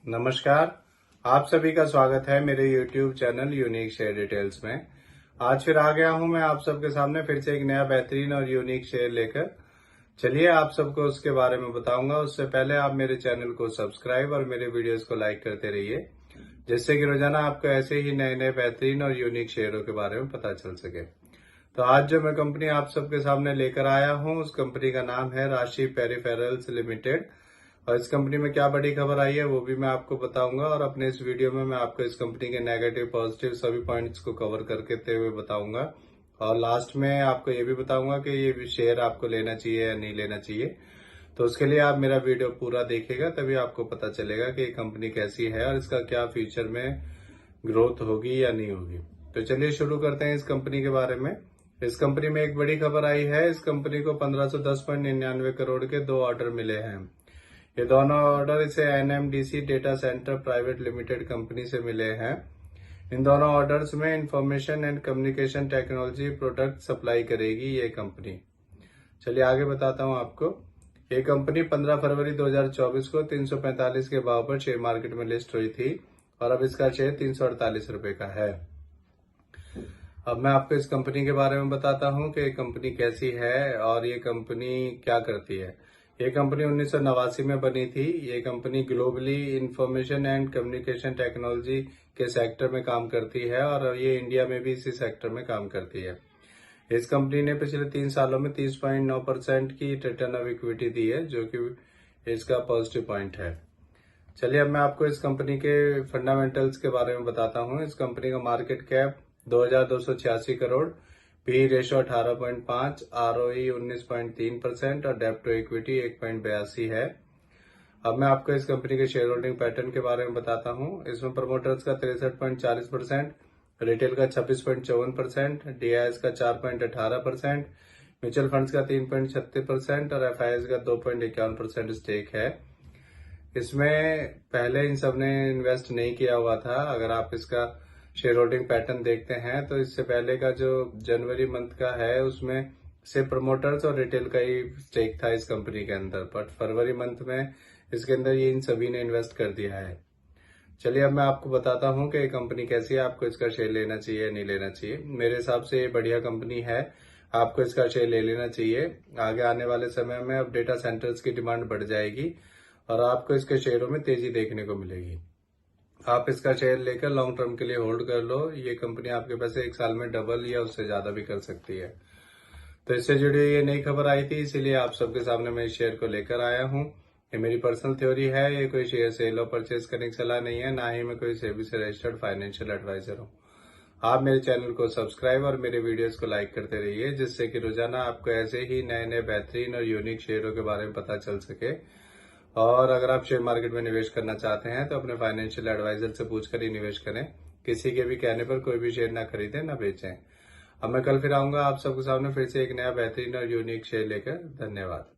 नमस्कार। आप सभी का स्वागत है मेरे YouTube channel unique share details में। आज फिर आ गया हूं मैं आप सबके सामने फिर से एक नया बेहतरीन और यूनिक शेयर लेकर। चलिए आप सबको उसके बारे में बताऊंगा। उससे पहले आप मेरे चैनल को सब्सक्राइब और मेरे वीडियोस को लाइक करते रहिए, जिससे कि रोजाना आपको ऐसे ही नए नए बेहतरीन और यूनिक शेयरों के बारे में पता चल सके। तो आज जो मैं कंपनी आप सबके सामने लेकर आया हूं, उस कंपनी का नाम है राशि पेरिफेरल्स लिमिटेड। और इस कंपनी में क्या बड़ी खबर आई है वो भी मैं आपको बताऊंगा, और अपने इस वीडियो में मैं आपको इस कंपनी के नेगेटिव पॉजिटिव सभी पॉइंट्स को कवर करके हुए बताऊंगा। और लास्ट में आपको ये भी बताऊंगा कि ये शेयर आपको लेना चाहिए या नहीं लेना चाहिए। तो उसके लिए आप मेरा वीडियो पूरा देखिएगा, तभी आपको पता चलेगा कि ये कंपनी कैसी है और इसका क्या फ्यूचर में ग्रोथ होगी या नहीं होगी। तो चलिए शुरू करते हैं इस कंपनी के बारे में। इस कंपनी में एक बड़ी खबर आई है। इस कंपनी को 1510.99 करोड़ के 2 ऑर्डर मिले हैं। ये दोनों ऑर्डर इसे NMDC data centre private limited company से मिले हैं। इन दोनों ऑर्डर्स में information and communication technology product supply करेगी ये कंपनी। चलिए आगे बताता हूं आपको। ये कंपनी 15 फरवरी 2024 को 345 के भाव पर शेयर मार्केट में लिस्ट हुई थी और अब इसका शेयर 348 रुपए का है। अब मैं आपको इस कंपनी के बारे में बताता हूं कि ये कंपनी कैसी है और ये कंपनी क्या करती है। ये कंपनी 1989 में बनी थी। ये company globally information and communication technology के सेक्टर में काम करती है और ये इंडिया में भी इसी सेक्टर में काम करती है। इस कंपनी ने पिछले 3 सालों में 30.9% की रिटर्न ऑफ इक्विटी दी है, जो कि इसका पॉजिटिव पॉइंट है। चलिए अब मैं आपको इस कंपनी के फंडामेंटल्स के बारे में बताता हूँ। इस कंपनी का market cap 2286 crore, P ratio 18.5, ROE 19.3% और डेब्ट टू इक्विटी 1.82 है। अब मैं आपको इस कंपनी के शेयर होल्डिंग पैटर्न के बारे में बताता हूँ। इसमें प्रमोटर्स का 63.40%, रिटेल का 26.54%, डीआईएस का 4.18%, म्यूचुअल फंड्स का 3.36% और एफआईएस का 2.51% स्टेक है। इसमें पहले इन सब ने इन्वेस्ट नहीं किया हुआ था। अगर आप इसका शेयर होल्डिंग पैटर्न देखते हैं तो इससे पहले का जो जनवरी मंथ का है उसमें सिर्फ प्रमोटर्स और रिटेल का ही स्टेक था इस कंपनी के अंदर, बट फरवरी मंथ में इसके अंदर ये इन सभी ने इन्वेस्ट कर दिया है। चलिए अब मैं आपको बताता हूँ कि ये कंपनी कैसी है, आपको इसका शेयर लेना चाहिए या नहीं लेना चाहिए। मेरे हिसाब से ये बढ़िया कंपनी है, आपको इसका शेयर ले लेना चाहिए। आगे आने वाले समय में अब डेटा सेंटर्स की डिमांड बढ़ जाएगी और आपको इसके शेयरों में तेजी देखने को मिलेगी। आप इसका शेयर लेकर लॉन्ग टर्म के लिए होल्ड कर लो। ये कंपनी आपके पैसे 1 साल में डबल या उससे ज्यादा भी कर सकती है। तो इससे जुड़ी ये नई खबर आई थी, इसीलिए आप सबके सामने मैं इस शेयर को लेकर आया हूँ। ये मेरी पर्सनल थ्योरी है, ये कोई शेयर सेल और परचेज करने की सलाह नहीं है, ना ही मैं कोई सेबी से रजिस्टर्ड फाइनेंशियल एडवाइजर हूँ। आप मेरे चैनल को सब्सक्राइब और मेरे वीडियोस को लाइक करते रहिए, जिससे कि रोजाना आपको ऐसे ही नए नए बेहतरीन और यूनिक शेयरों के बारे में पता चल सके। और अगर आप शेयर मार्केट में निवेश करना चाहते हैं तो अपने फाइनेंशियल एडवाइजर से पूछकर ही निवेश करें। किसी के भी कहने पर कोई भी शेयर ना खरीदें ना बेचें। अब मैं कल फिर आऊंगा आप सबके सामने फिर से एक नया बेहतरीन और यूनिक शेयर लेकर। धन्यवाद।